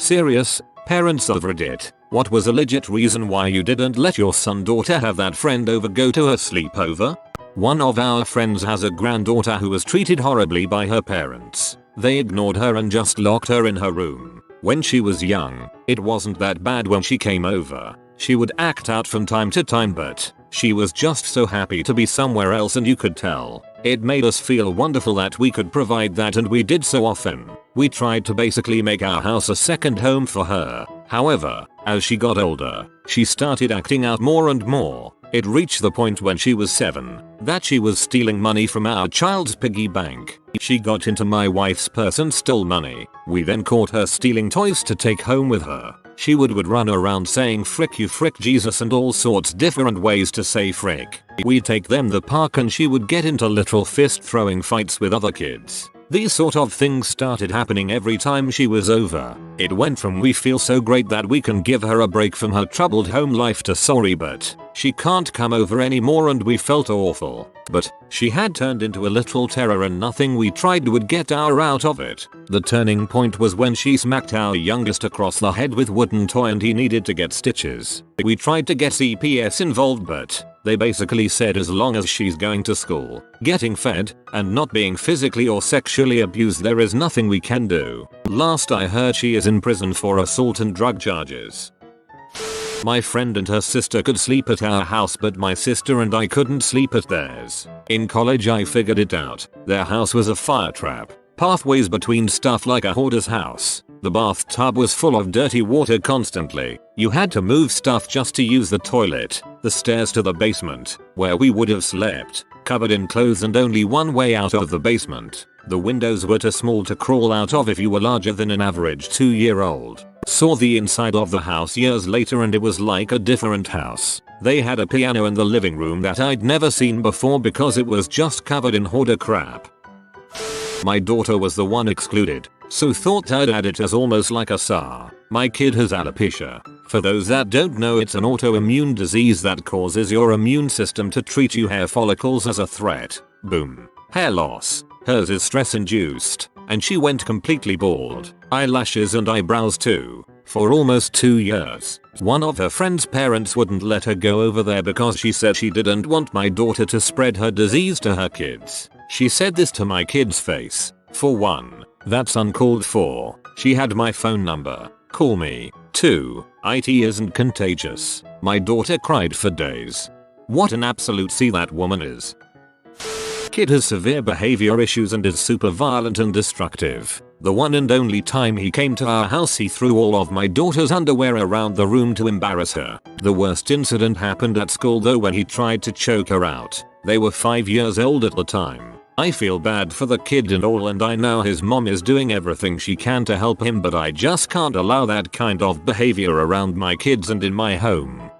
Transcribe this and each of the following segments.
Serious, parents of Reddit, what was a legit reason why you didn't let your son/daughter have that friend over go to her sleepover? One of our friends has a granddaughter who was treated horribly by her parents. They ignored her and just locked her in her room. When she was young, it wasn't that bad when she came over. She would act out from time to time, but she was just so happy to be somewhere else, and you could tell. It made us feel wonderful that we could provide that, and we did so often. We tried to basically make our house a second home for her. However, as she got older, she started acting out more and more. It reached the point when she was 7 that she was stealing money from our child's piggy bank. She got into my wife's purse and stole money. We then caught her stealing toys to take home with her. She would run around saying frick you, frick Jesus, and all sorts different ways to say frick. We'd take them to the park and she would get into literal fist throwing fights with other kids. These sort of things started happening every time she was over. It went from we feel so great that we can give her a break from her troubled home life to sorry but she can't come over anymore, and we felt awful. But she had turned into a little terror and nothing we tried would get her out of it. The turning point was when she smacked our youngest across the head with a wooden toy and he needed to get stitches. We tried to get CPS involved, but they basically said as long as she's going to school, getting fed, and not being physically or sexually abused, there is nothing we can do. Last I heard, she is in prison for assault and drug charges. My friend and her sister could sleep at our house, but my sister and I couldn't sleep at theirs. In college I figured it out. Their house was a fire trap. Pathways between stuff like a hoarder's house. The bathtub was full of dirty water constantly. You had to move stuff just to use the toilet. The stairs to the basement, where we would have slept, covered in clothes and only one way out of the basement. The windows were too small to crawl out of if you were larger than an average 2-year-old. Saw the inside of the house years later and it was like a different house. They had a piano in the living room that I'd never seen before because it was just covered in hoarder crap. My daughter was the one excluded, so thought I'd add it as almost like a SAR. My kid has alopecia. For those that don't know, it's an autoimmune disease that causes your immune system to treat your hair follicles as a threat. Boom. Hair loss. Hers is stress induced, and she went completely bald. Eyelashes and eyebrows too. For almost 2 years. One of her friend's parents wouldn't let her go over there because she said she didn't want my daughter to spread her disease to her kids. She said this to my kid's face. For one, that's uncalled for. She had my phone number. Call me. 2, it isn't contagious. My daughter cried for days. What an absolute C that woman is. Kid has severe behavior issues and is super violent and destructive. The one and only time he came to our house, he threw all of my daughter's underwear around the room to embarrass her. The worst incident happened at school though, when he tried to choke her out. They were 5 years old at the time. I feel bad for the kid and all, and I know his mom is doing everything she can to help him, but I just can't allow that kind of behavior around my kids and in my home.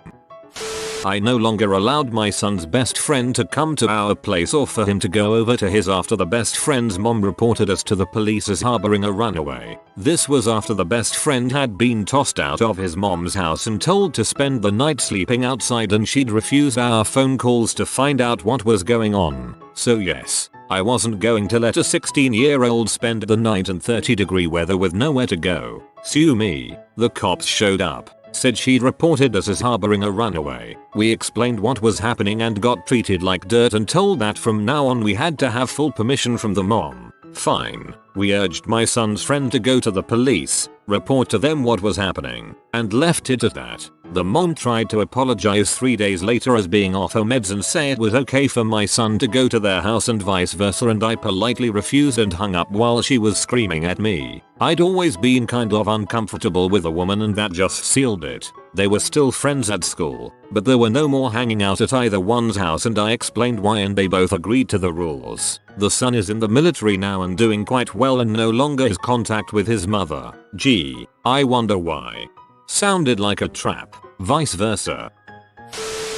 I no longer allowed my son's best friend to come to our place or for him to go over to his after the best friend's mom reported us to the police as harboring a runaway. This was after the best friend had been tossed out of his mom's house and told to spend the night sleeping outside, and she'd refused our phone calls to find out what was going on. So yes, I wasn't going to let a 16-year-old spend the night in 30-degree weather with nowhere to go. Sue me. The cops showed up. Said she'd reported us as harboring a runaway. We explained what was happening and got treated like dirt and told that from now on we had to have full permission from the mom. Fine. We urged my son's friend to go to the police, report to them what was happening, and left it at that. The mom tried to apologize 3 days later as being off her meds and say it was okay for my son to go to their house and vice versa, and I politely refused and hung up while she was screaming at me. I'd always been kind of uncomfortable with the woman and that just sealed it. They were still friends at school, but there were no more hanging out at either one's house, and I explained why and they both agreed to the rules. The son is in the military now and doing quite well and no longer has contact with his mother. Gee, I wonder why. Sounded like a trap. Vice versa.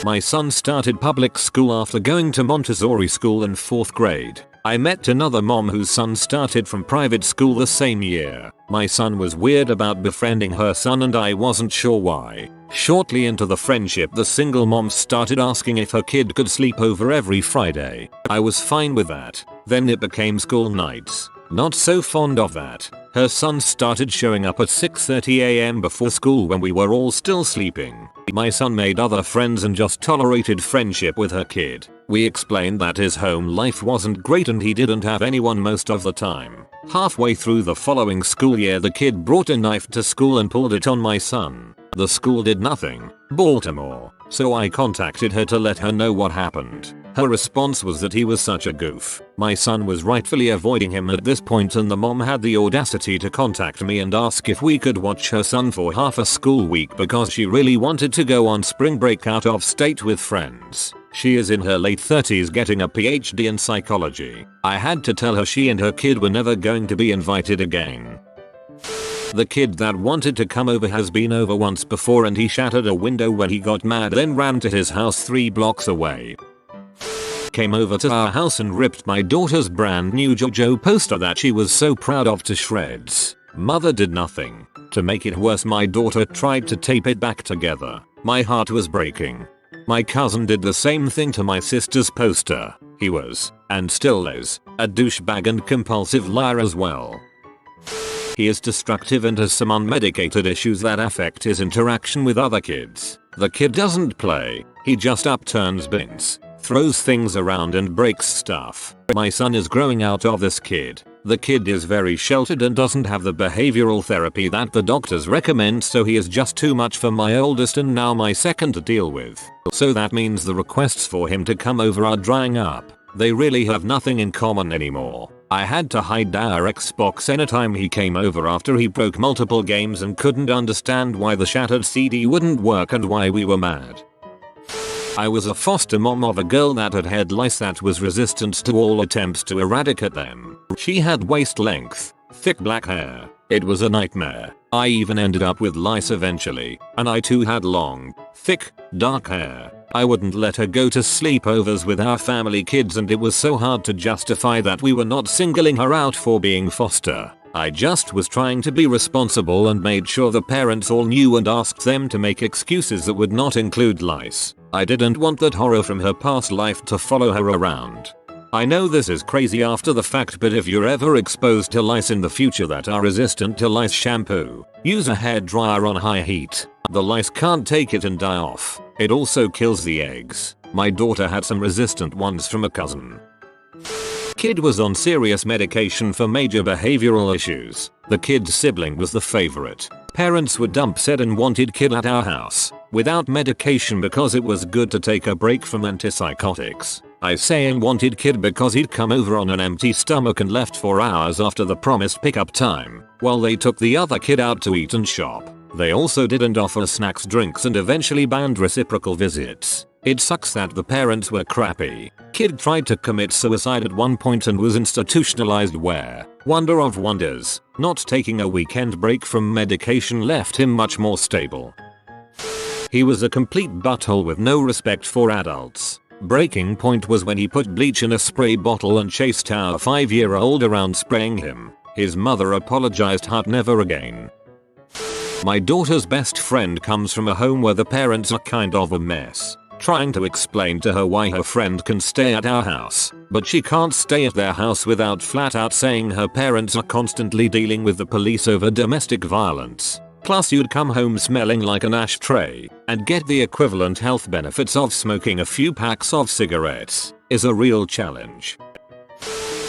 My son started public school after going to Montessori school in 4th grade. I met another mom whose son started from private school the same year. My son was weird about befriending her son and I wasn't sure why. Shortly into the friendship, the single mom started asking if her kid could sleep over every Friday. I was fine with that. Then it became school nights. Not so fond of that. Her son started showing up at 6:30 AM before school when we were all still sleeping. My son made other friends and just tolerated friendship with her kid. We explained that his home life wasn't great and he didn't have anyone most of the time. Halfway through the following school year, the kid brought a knife to school and pulled it on my son. The school did nothing. Baltimore. So I contacted her to let her know what happened. Her response was that he was such a goof. My son was rightfully avoiding him at this point, and the mom had the audacity to contact me and ask if we could watch her son for half a school week because she really wanted to go on spring break out of state with friends. She is in her late 30s getting a PhD in psychology. I had to tell her she and her kid were never going to be invited again. The kid that wanted to come over has been over once before and he shattered a window when he got mad, then ran to his house 3 blocks away. Came over to our house and ripped my daughter's brand new JoJo poster that she was so proud of to shreds. Mother did nothing. To make it worse, my daughter tried to tape it back together. My heart was breaking. My cousin did the same thing to my sister's poster. He was, and still is, a douchebag and compulsive liar as well. He is destructive and has some unmedicated issues that affect his interaction with other kids. The kid doesn't play, he just upturns bins, throws things around and breaks stuff. My son is growing out of this kid. The kid is very sheltered and doesn't have the behavioral therapy that the doctors recommend, so he is just too much for my oldest and now my second to deal with. So that means the requests for him to come over are drying up. They really have nothing in common anymore. I had to hide our Xbox anytime he came over after he broke multiple games and couldn't understand why the shattered CD wouldn't work and why we were mad. I was a foster mom of a girl that had head lice that was resistant to all attempts to eradicate them. She had waist length, thick black hair. It was a nightmare. I even ended up with lice eventually, and I too had long, thick, dark hair. I wouldn't let her go to sleepovers with our family kids, and it was so hard to justify that we were not singling her out for being foster. I just was trying to be responsible and made sure the parents all knew and asked them to make excuses that would not include lice. I didn't want that horror from her past life to follow her around. I know this is crazy after the fact, but if you're ever exposed to lice in the future that are resistant to lice shampoo, use a hairdryer on high heat. The lice can't take it and die off. It also kills the eggs. My daughter had some resistant ones from a cousin. Kid was on serious medication for major behavioral issues. The kid's sibling was the favorite. Parents were dumb set and wanted kid at our house without medication because it was good to take a break from antipsychotics. I say and wanted kid because he'd come over on an empty stomach and left for hours after the promised pickup time, while they took the other kid out to eat and shop. They also didn't offer snacks, drinks, and eventually banned reciprocal visits. It sucks that the parents were crappy. Kid tried to commit suicide at one point and was institutionalized where, wonder of wonders, not taking a weekend break from medication left him much more stable. He was a complete butthole with no respect for adults. Breaking point was when he put bleach in a spray bottle and chased our 5-year-old around spraying him. His mother apologized, but never again. My daughter's best friend comes from a home where the parents are kind of a mess. Trying to explain to her why her friend can stay at our house, but she can't stay at their house without flat out saying her parents are constantly dealing with the police over domestic violence. Plus you'd come home smelling like an ashtray and get the equivalent health benefits of smoking a few packs of cigarettes is a real challenge.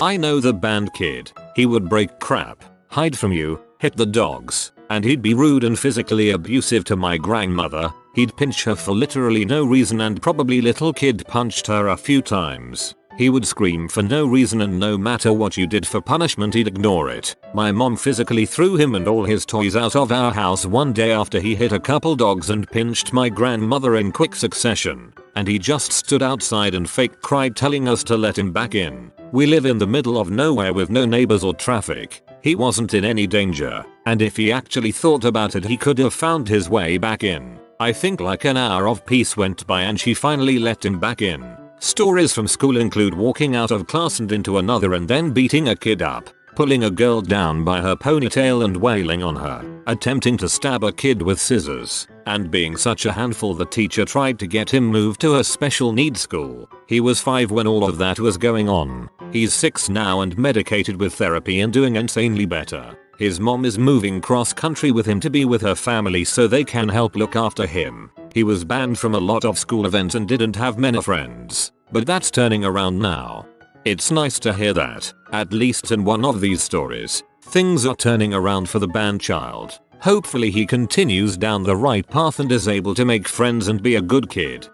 I know the band kid. He would break crap, hide from you, hit the dogs, and he'd be rude and physically abusive to my grandmother. He'd pinch her for literally no reason, and probably little kid punched her a few times. He would scream for no reason, and no matter what you did for punishment he'd ignore it. My mom physically threw him and all his toys out of our house one day after he hit a couple dogs and pinched my grandmother in quick succession, and he just stood outside and fake cried telling us to let him back in. We live in the middle of nowhere with no neighbors or traffic. He wasn't in any danger, and if he actually thought about it he could have found his way back in. I think like an hour of peace went by and she finally let him back in. Stories from school include walking out of class and into another and then beating a kid up, pulling a girl down by her ponytail and wailing on her, attempting to stab a kid with scissors, and being such a handful the teacher tried to get him moved to a special needs school. He was 5 when all of that was going on. He's 6 now and medicated with therapy and doing insanely better. His mom is moving cross country with him to be with her family so they can help look after him. He was banned from a lot of school events and didn't have many friends, but that's turning around now. It's nice to hear that, at least in one of these stories, things are turning around for the banned child. Hopefully he continues down the right path and is able to make friends and be a good kid.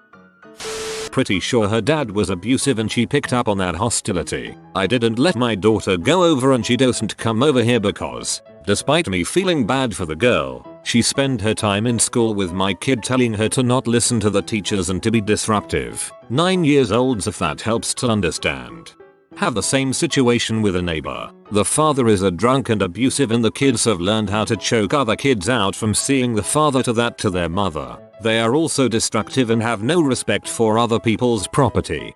Pretty sure her dad was abusive and she picked up on that hostility. I didn't let my daughter go over and she doesn't come over here because, despite me feeling bad for the girl, she spent her time in school with my kid telling her to not listen to the teachers and to be disruptive. 9 years old if that helps to understand. Have the same situation with a neighbor. The father is a drunk and abusive and the kids have learned how to choke other kids out from seeing the father to that to their mother. They are also destructive and have no respect for other people's property.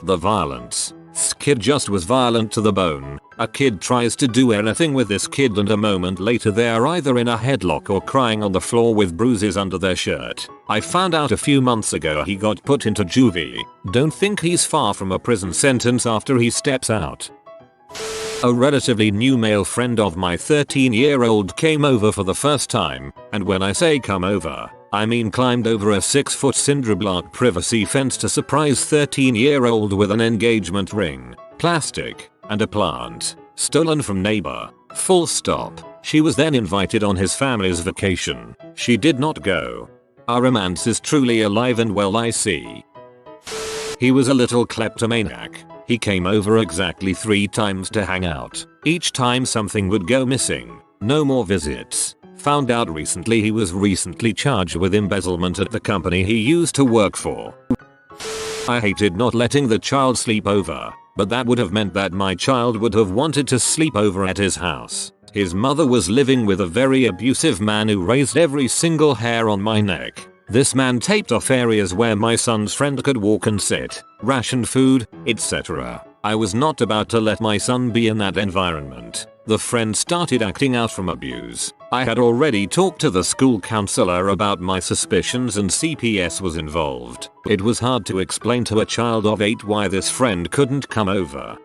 The violence. This kid just was violent to the bone. A kid tries to do anything with this kid and a moment later they are either in a headlock or crying on the floor with bruises under their shirt. I found out a few months ago he got put into juvie. Don't think he's far from a prison sentence after he steps out. A relatively new male friend of my 13-year-old came over for the first time, and when I say come over, I mean climbed over a 6-foot cinder block privacy fence to surprise 13-year-old with an engagement ring, plastic, and a plant, stolen from neighbor. Full stop. She was then invited on his family's vacation. She did not go. Our romance is truly alive and well, I see. He was a little kleptomaniac. He came over exactly 3 times to hang out. Each time something would go missing. No more visits. Found out recently he was recently charged with embezzlement at the company he used to work for. I hated not letting the child sleep over, but that would have meant that my child would have wanted to sleep over at his house. His mother was living with a very abusive man who raised every single hair on my neck. This man taped off areas where my son's friend could walk and sit, rationed food, etc. I was not about to let my son be in that environment. The friend started acting out from abuse. I had already talked to the school counselor about my suspicions and CPS was involved. It was hard to explain to a child of 8 why this friend couldn't come over.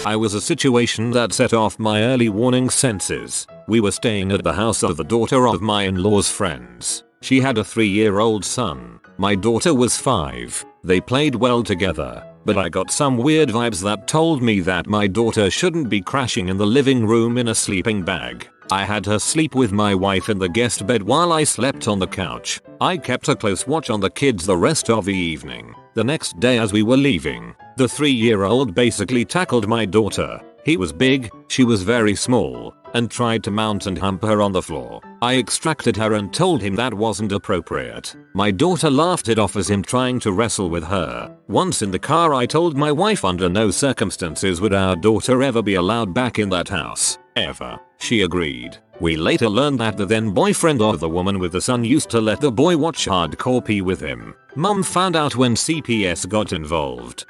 I was a situation that set off my early warning senses. We were staying at the house of the daughter of my in-laws' friends. She had a 3-year-old son. My daughter was 5. They played well together, but I got some weird vibes that told me that my daughter shouldn't be crashing in the living room in a sleeping bag. I had her sleep with my wife in the guest bed while I slept on the couch. I kept a close watch on the kids the rest of the evening. The next day as we were leaving, the 3-year-old basically tackled my daughter. He was big, she was very small, and tried to mount and hump her on the floor. I extracted her and told him that wasn't appropriate. My daughter laughed it off as him trying to wrestle with her. Once in the car I told my wife under no circumstances would our daughter ever be allowed back in that house. Ever. She agreed. We later learned that the then boyfriend of the woman with the son used to let the boy watch hardcore pee with him. Mom found out when CPS got involved.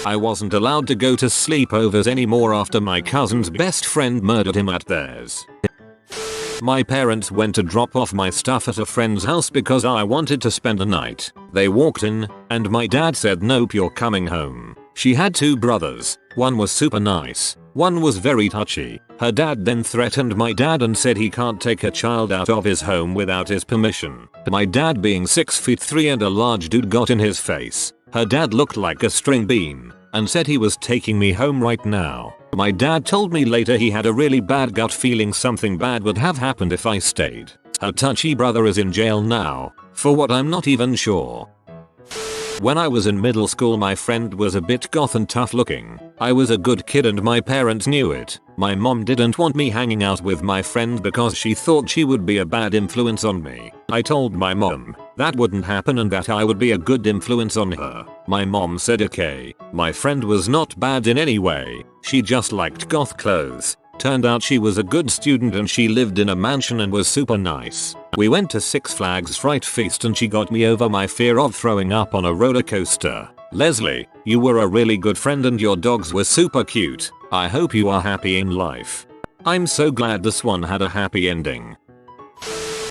I wasn't allowed to go to sleepovers anymore after my cousin's best friend murdered him at theirs. My parents went to drop off my stuff at a friend's house because I wanted to spend the night. They walked in, and my dad said nope, you're coming home. She had 2 brothers. One was super nice. One was very touchy. Her dad then threatened my dad and said he can't take a child out of his home without his permission. My dad being 6'3" and a large dude got in his face. Her dad looked like a string bean and said he was taking me home right now. My dad told me later he had a really bad gut feeling something bad would have happened if I stayed. Her touchy brother is in jail now, for what I'm not even sure. When I was in middle school my friend was a bit goth and tough looking. I was a good kid and my parents knew it. My mom didn't want me hanging out with my friend because she thought she would be a bad influence on me. I told my mom that wouldn't happen and that I would be a good influence on her. My mom said okay. My friend was not bad in any way. She just liked goth clothes. Turned out she was a good student and she lived in a mansion and was super nice. We went to Six Flags Fright Feast and she got me over my fear of throwing up on a roller coaster. Leslie, you were a really good friend and your dogs were super cute. I hope you are happy in life. I'm so glad this one had a happy ending.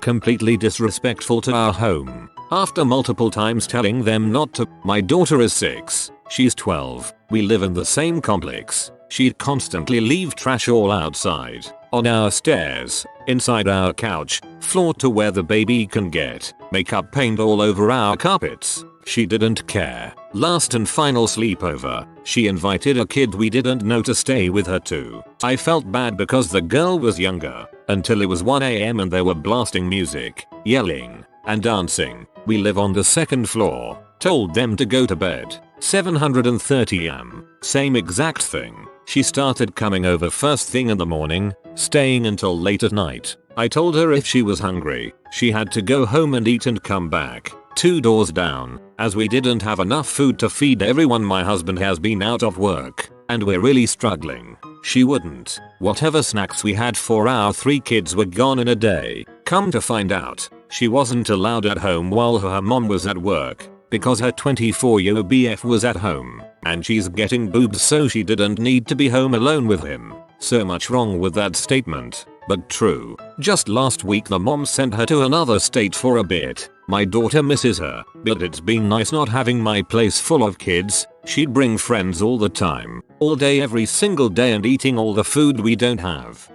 Completely disrespectful to our home. After multiple times telling them not to, my daughter is 6. She's 12. We live in the same complex. She'd constantly leave trash all outside, on our stairs, inside our couch, floor to where the baby can get, makeup paint all over our carpets. She didn't care. Last and final sleepover, she invited a kid we didn't know to stay with her too. I felt bad because the girl was younger, until it was 1 AM and they were blasting music, yelling, and dancing. We live on the second floor. Told them to go to bed. 7:30 am. Same exact thing. She started coming over first thing in the morning, staying until late at night. I told her if she was hungry, she had to go home and eat and come back. 2 doors down, as we didn't have enough food to feed everyone. My husband has been out of work, and we're really struggling. She wouldn't. Whatever snacks we had for our 3 kids were gone in a day. Come to find out, she wasn't allowed at home while her mom was at work, because her 24-year BF was at home, and she's getting boobs, so she didn't need to be home alone with him. So much wrong with that statement, but true. Just last week the mom sent her to another state for a bit. My daughter misses her, but it's been nice not having my place full of kids. She'd bring friends all the time, all day every single day, and eating all the food we don't have.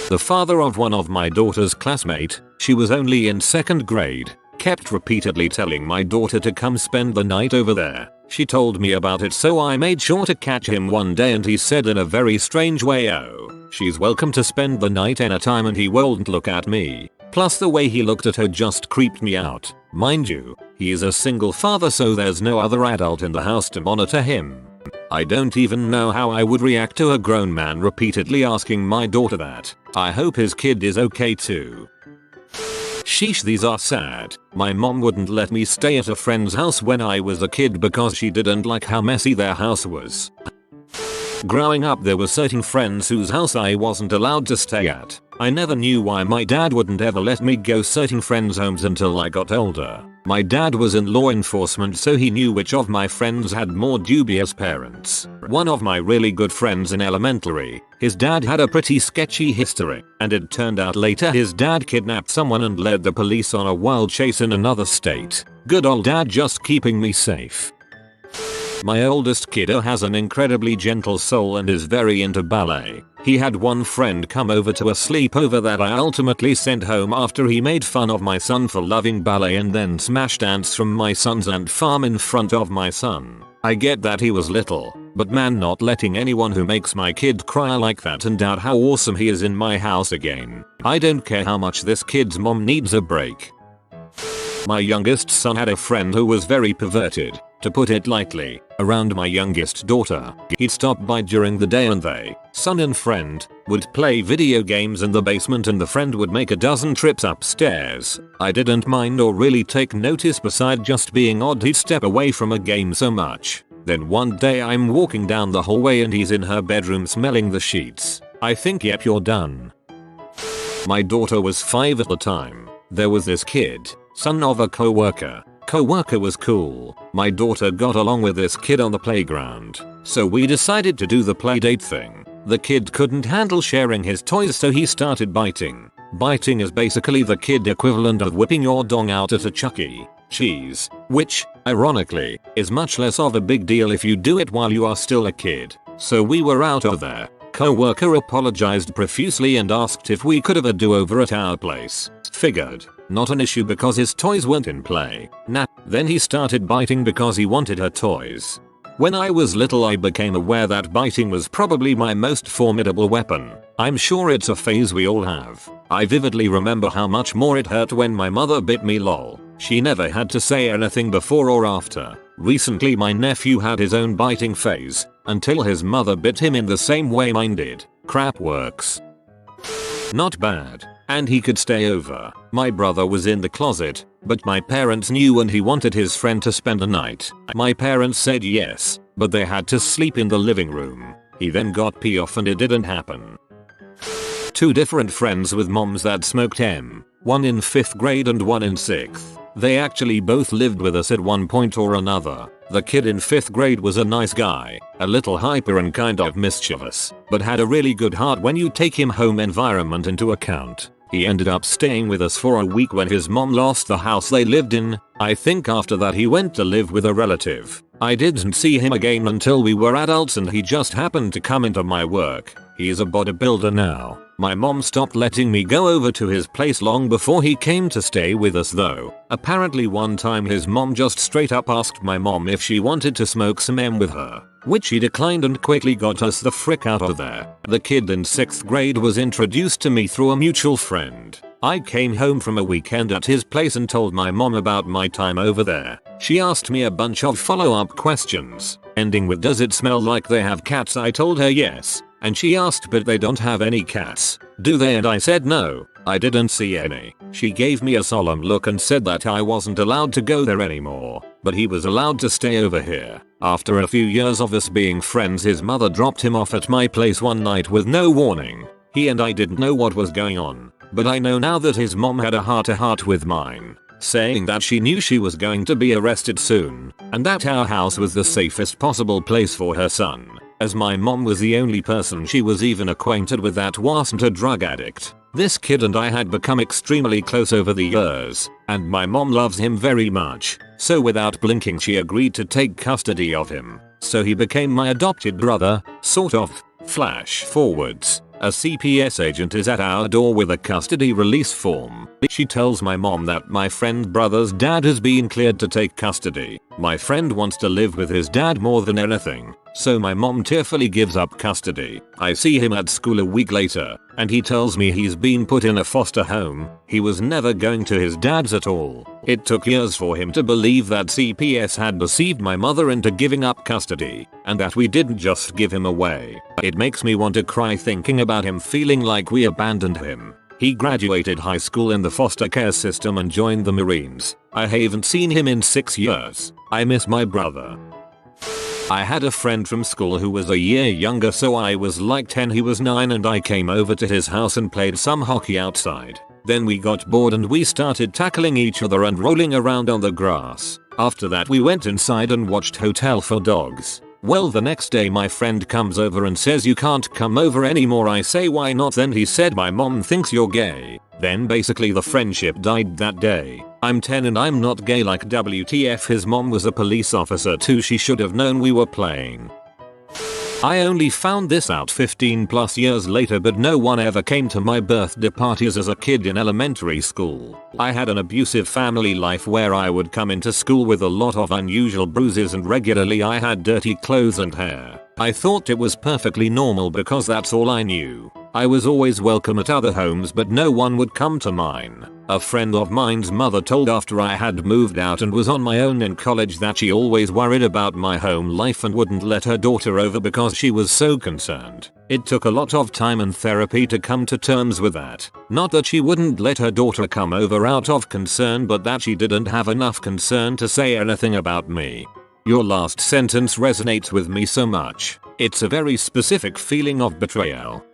The father of one of my daughter's classmate, she was only in 2nd grade, kept repeatedly telling my daughter to come spend the night over there. She told me about it, so I made sure to catch him one day, and he said in a very strange way, "Oh, she's welcome to spend the night anytime," and he won't look at me. Plus the way he looked at her just creeped me out. Mind you, he is a single father, so there's no other adult in the house to monitor him. I don't even know how I would react to a grown man repeatedly asking my daughter that. I hope his kid is okay too. Sheesh, these are sad. My mom wouldn't let me stay at a friend's house when I was a kid because she didn't like how messy their house was. Growing up, there were certain friends whose house I wasn't allowed to stay at. I never knew why my dad wouldn't ever let me go certain friends' homes until I got older. My dad was in law enforcement, so he knew which of my friends had more dubious parents. One of my really good friends in elementary, his dad had a pretty sketchy history, and it turned out later his dad kidnapped someone and led the police on a wild chase in another state. Good old dad just keeping me safe. My oldest kiddo has an incredibly gentle soul and is very into ballet. He had one friend come over to a sleepover that I ultimately sent home after he made fun of my son for loving ballet and then smashed ants from my son's ant farm in front of my son. I get that he was little, but man, not letting anyone who makes my kid cry like that and doubt how awesome he is in my house again. I don't care how much this kid's mom needs a break. My youngest son had a friend who was very perverted, to put it lightly, around my youngest daughter. He'd stop by during the day and they, son and friend, would play video games in the basement, and the friend would make a dozen trips upstairs. I didn't mind or really take notice beside just being odd. He'd step away from a game so much. Then one day I'm walking down the hallway and he's in her bedroom smelling the sheets. I think, yep, you're done. My daughter was 5 at the time. There was this kid, son of a coworker. Coworker was cool. My daughter got along with this kid on the playground, so we decided to do the playdate thing. The kid couldn't handle sharing his toys, so he started biting. Biting is basically the kid equivalent of whipping your dong out at a Chuck E. Cheese, which, ironically, is much less of a big deal if you do it while you are still a kid. So we were out of there. Coworker apologized profusely and asked if we could have a do-over at our place. Figured, not an issue because his toys weren't in play. Nah. Then he started biting because he wanted her toys. When I was little, I became aware that biting was probably my most formidable weapon. I'm sure it's a phase we all have. I vividly remember how much more it hurt when my mother bit me, lol. She never had to say anything before or after. Recently my nephew had his own biting phase, until his mother bit him in the same way mine did. Crap works. Not bad. And he could stay over. My brother was in the closet, but my parents knew and he wanted his friend to spend the night. My parents said yes, but they had to sleep in the living room. He then got pee off and it didn't happen. 2 different friends with moms that smoked M, one in 5th grade and one in 6th. They actually both lived with us at one point or another. The kid in 5th grade was a nice guy, a little hyper and kind of mischievous, but had a really good heart when you take him home environment into account. He ended up staying with us for a week when his mom lost the house they lived in. I think after that he went to live with a relative. I didn't see him again until we were adults and he just happened to come into my work. He's a bodybuilder now. My mom stopped letting me go over to his place long before he came to stay with us though. Apparently one time his mom just straight up asked my mom if she wanted to smoke some M with her, which she declined and quickly got us the frick out of there. The kid in 6th grade was introduced to me through a mutual friend. I came home from a weekend at his place and told my mom about my time over there. She asked me a bunch of follow-up questions, ending with does it smell like they have cats? I told her yes. And she asked but they don't have any cats, do they? And I said no, I didn't see any. She gave me a solemn look and said that I wasn't allowed to go there anymore, but he was allowed to stay over here. After a few years of us being friends, his mother dropped him off at my place one night with no warning. He and I didn't know what was going on, but I know now that his mom had a heart-to-heart with mine, saying that she knew she was going to be arrested soon, and that our house was the safest possible place for her son, as my mom was the only person she was even acquainted with that wasn't a drug addict. This kid and I had become extremely close over the years, and my mom loves him very much, so without blinking she agreed to take custody of him. So he became my adopted brother, sort of. Flash forwards. A CPS agent is at our door with a custody release form. She tells my mom that my friend's brother's dad has been cleared to take custody. My friend wants to live with his dad more than anything, so my mom tearfully gives up custody. I see him at school a week later, and he tells me he's been put in a foster home. He was never going to his dad's at all. It took years for him to believe that CPS had deceived my mother into giving up custody, and that we didn't just give him away. It makes me want to cry thinking about him feeling like we abandoned him. He graduated high school in the foster care system and joined the Marines. I haven't seen him in 6 years. I miss my brother. I had a friend from school who was a year younger, so I was like 10, he was 9, and I came over to his house and played some hockey outside. Then we got bored and we started tackling each other and rolling around on the grass. After that we went inside and watched Hotel for Dogs. Well, the next day my friend comes over and says you can't come over anymore. I say why not? Then he said my mom thinks you're gay. Then basically the friendship died that day. I'm 10 and I'm not gay, like WTF. His mom was a police officer too, she should have known we were playing. I only found this out 15 plus years later, but no one ever came to my birthday parties as a kid in elementary school. I had an abusive family life where I would come into school with a lot of unusual bruises and regularly I had dirty clothes and hair. I thought it was perfectly normal because that's all I knew. I was always welcome at other homes but no one would come to mine. A friend of mine's mother told after I had moved out and was on my own in college that she always worried about my home life and wouldn't let her daughter over because she was so concerned. It took a lot of time and therapy to come to terms with that. Not that she wouldn't let her daughter come over out of concern, but that she didn't have enough concern to say anything about me. Your last sentence resonates with me so much. It's a very specific feeling of betrayal.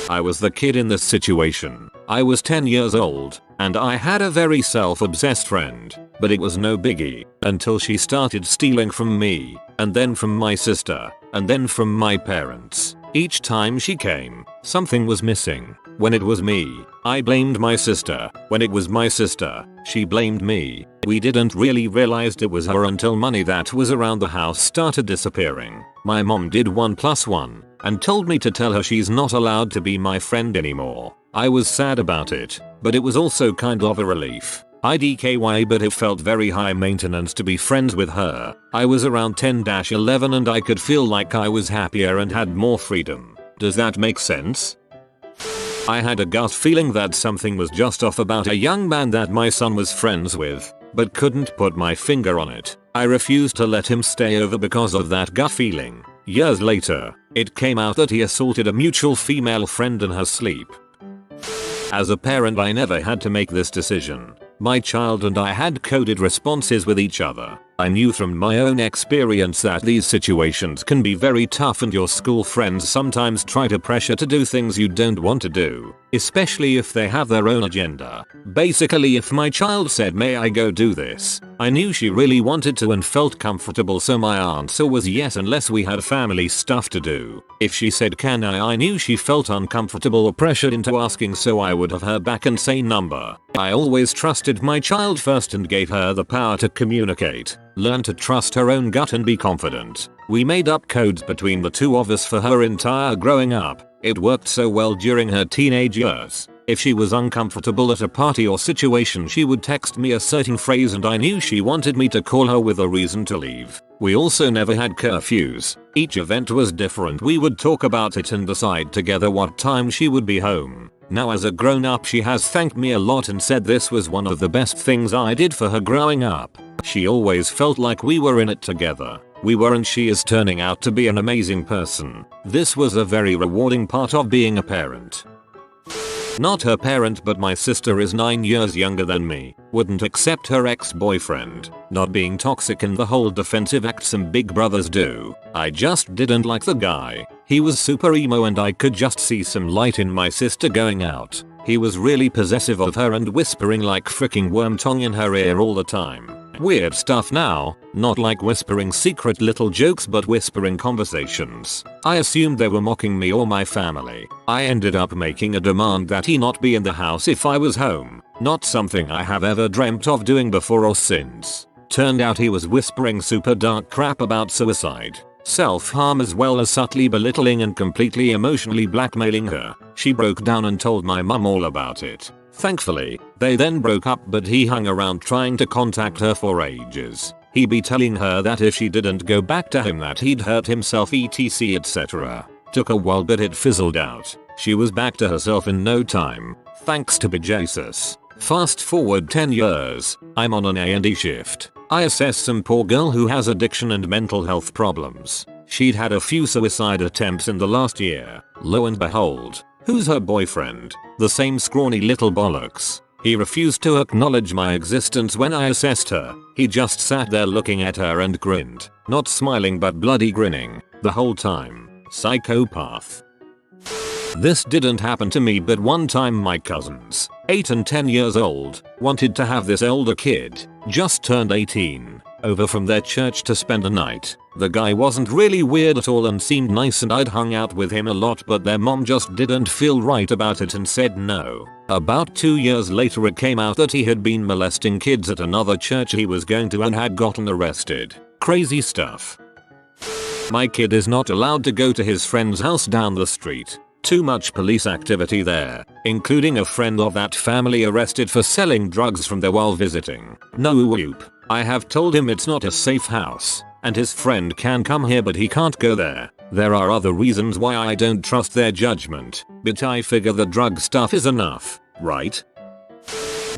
I was the kid in this situation. I was 10 years old, and I had a very self-obsessed friend, but it was no biggie until she started stealing from me, and then from my sister, and then from my parents. Each time she came, something was missing. When it was me, I blamed my sister. When it was my sister, she blamed me. We didn't really realize it was her until money that was around the house started disappearing. My mom did 1+1 and told me to tell her she's not allowed to be my friend anymore. I was sad about it, but it was also kind of a relief. IDKY, but it felt very high maintenance to be friends with her. I was around 10-11 and I could feel like I was happier and had more freedom. Does that make sense? I had a gut feeling that something was just off about a young man that my son was friends with, but couldn't put my finger on it. I refused to let him stay over because of that gut feeling. Years later, it came out that he assaulted a mutual female friend in her sleep. As a parent, I never had to make this decision. My child and I had coded responses with each other. I knew from my own experience that these situations can be very tough and your school friends sometimes try to pressure to do things you don't want to do, especially if they have their own agenda. Basically, if my child said, "May I go do this?" I knew she really wanted to and felt comfortable, so my answer was yes unless we had family stuff to do. If she said can I knew she felt uncomfortable or pressured into asking, so I would have her back and say number. I always trusted my child first and gave her the power to communicate, learn to trust her own gut and be confident. We made up codes between the two of us for her entire growing up. It worked so well during her teenage years. If she was uncomfortable at a party or situation, she would text me a certain phrase and I knew she wanted me to call her with a reason to leave. We also never had curfews. Each event was different. We would talk about it and decide together what time she would be home. Now as a grown up, she has thanked me a lot and said this was one of the best things I did for her growing up. She always felt like we were in it together. We were, and she is turning out to be an amazing person. This was a very rewarding part of being a parent. Not her parent, but my sister is 9 years younger than me. Wouldn't accept her ex-boyfriend. Not being toxic and the whole defensive act some big brothers do. I just didn't like the guy. He was super emo and I could just see some light in my sister going out. He was really possessive of her and whispering like freaking worm tongue in her ear all the time. Weird stuff now, not like whispering secret little jokes but whispering conversations. I assumed they were mocking me or my family. I ended up making a demand that he not be in the house if I was home. Not something I have ever dreamt of doing before or since. Turned out he was whispering super dark crap about suicide, self-harm, as well as subtly belittling and completely emotionally blackmailing her. She broke down and told my mum all about it. Thankfully, they then broke up, but he hung around trying to contact her for ages. He'd be telling her that if she didn't go back to him that he'd hurt himself etc etc. Took a while but it fizzled out. She was back to herself in no time, thanks to Jesus. Fast forward 10 years, I'm on an A&E shift. I assess some poor girl who has addiction and mental health problems. She'd had a few suicide attempts in the last year. Lo and behold, who's her boyfriend? The same scrawny little bollocks. He refused to acknowledge my existence when I assessed her. He just sat there looking at her and grinned. Not smiling but bloody grinning. The whole time. Psychopath. This didn't happen to me, but one time my cousins, 8 and 10 years old, wanted to have this older kid, just turned 18, over from their church to spend the night. The guy wasn't really weird at all and seemed nice and I'd hung out with him a lot, but their mom just didn't feel right about it and said no. About 2 years later it came out that he had been molesting kids at another church he was going to and had gotten arrested. Crazy stuff. My kid is not allowed to go to his friend's house down the street. Too much police activity there, including a friend of that family arrested for selling drugs from there while visiting. No whoop. I have told him it's not a safe house, and his friend can come here but he can't go there. There are other reasons why I don't trust their judgment, but I figure the drug stuff is enough, right?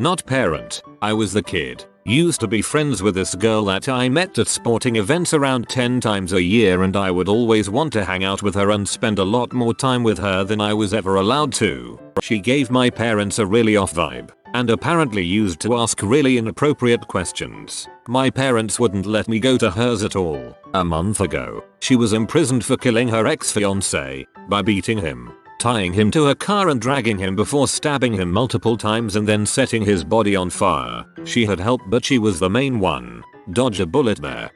Not parent, I was the kid. Used to be friends with this girl that I met at sporting events around 10 times a year, and I would always want to hang out with her and spend a lot more time with her than I was ever allowed to. She gave my parents a really off vibe, and apparently used to ask really inappropriate questions. My parents wouldn't let me go to hers at all. A month ago, she was imprisoned for killing her ex-fiancé by beating him, tying him to a car and dragging him before stabbing him multiple times and then setting his body on fire. She had helped, but she was the main one. Dodge a bullet there.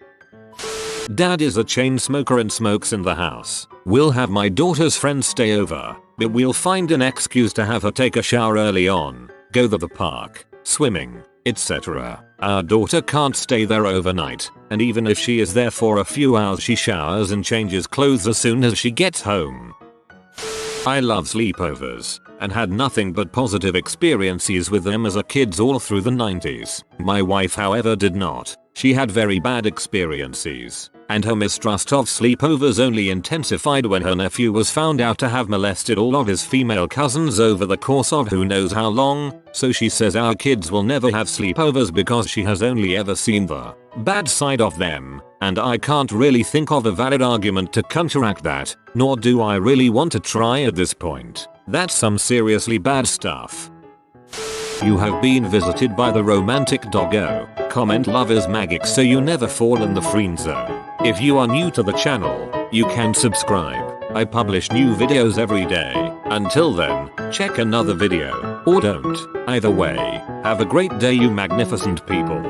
Dad is a chain smoker and smokes in the house. We'll have my daughter's friends stay over, but we'll find an excuse to have her take a shower early on, go to the park, swimming, etc. Our daughter can't stay there overnight, and even if she is there for a few hours, she showers and changes clothes as soon as she gets home. I love sleepovers, and had nothing but positive experiences with them as a kid all through the 90s. My wife, however, did not. She had very bad experiences, and her mistrust of sleepovers only intensified when her nephew was found out to have molested all of his female cousins over the course of who knows how long, so she says our kids will never have sleepovers because she has only ever seen the bad side of them, and I can't really think of a valid argument to counteract that, nor do I really want to try at this point. That's some seriously bad stuff. You have been visited by the romantic doggo. Comment love is magic so you never fall in the friend zone. If you are new to the channel, you can subscribe. I publish new videos every day. Until then, check another video, or don't. Either way, have a great day you magnificent people.